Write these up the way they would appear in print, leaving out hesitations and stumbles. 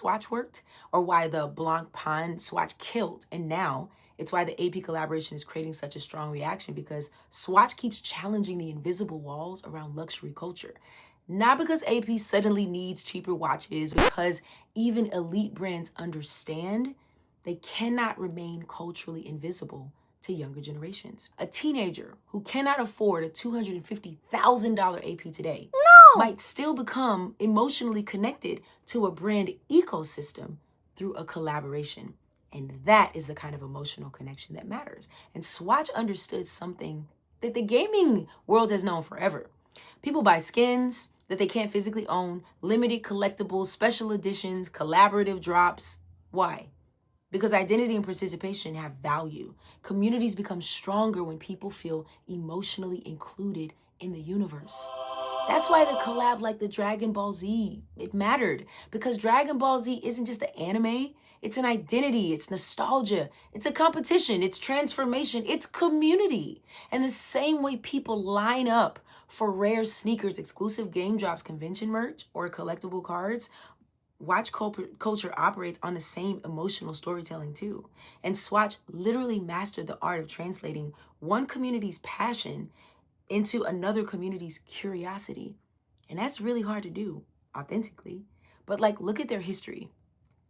Swatch worked, or why the Blanc Pan Swatch killed. And now it's why the AP collaboration is creating such a strong reaction, because Swatch keeps challenging the invisible walls around luxury culture. Not because AP suddenly needs cheaper watches, because even elite brands understand they cannot remain culturally invisible to younger generations. A teenager who cannot afford a $250,000 AP today might still become emotionally connected to a brand ecosystem through a collaboration. And that is the kind of emotional connection that matters. And Swatch understood something that the gaming world has known forever. People buy skins that they can't physically own, limited collectibles, special editions, collaborative drops. Why? Because identity and participation have value. Communities become stronger when people feel emotionally included in the universe. That's why the collab like the Dragon Ball Z, it mattered. Because Dragon Ball Z isn't just an anime, it's an identity, it's nostalgia, it's a competition, it's transformation, it's community. And the same way people line up for rare sneakers, exclusive game drops, convention merch, or collectible cards, watch culture operates on the same emotional storytelling too. And Swatch literally mastered the art of translating one community's passion into another community's curiosity. And that's really hard to do authentically. But like, look at their history.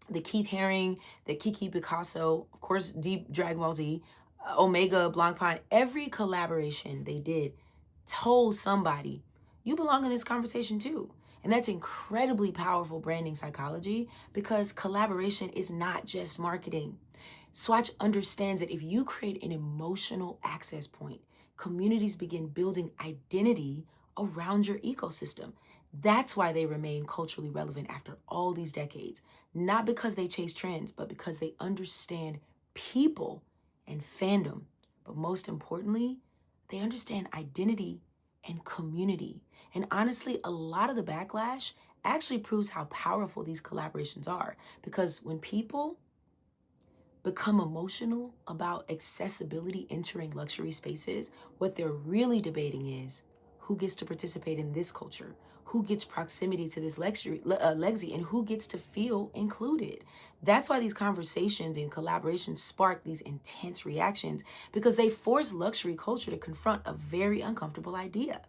The Keith Haring, the Kiki Picasso, of course, Deep Dragon Ball Z, Omega, Blancpain, every collaboration they did told somebody, you belong in this conversation too. And that's incredibly powerful branding psychology, because collaboration is not just marketing. Swatch understands that if you create an emotional access point, communities begin building identity around your ecosystem. That's why they remain culturally relevant after all these decades. Not because they chase trends, but because they understand people and fandom. But most importantly, they understand identity and community. And honestly, a lot of the backlash actually proves how powerful these collaborations are. Because when people become emotional about accessibility entering luxury spaces, what they're really debating is who gets to participate in this culture, who gets proximity to this legacy, and who gets to feel included. That's why these conversations and collaborations spark these intense reactions, because they force luxury culture to confront a very uncomfortable idea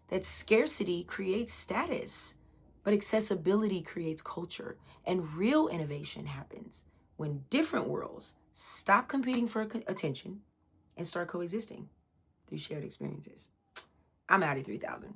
that scarcity creates status, but accessibility creates culture. And real innovation happens when different worlds stop competing for attention and start coexisting through shared experiences. I'm out of 3,000.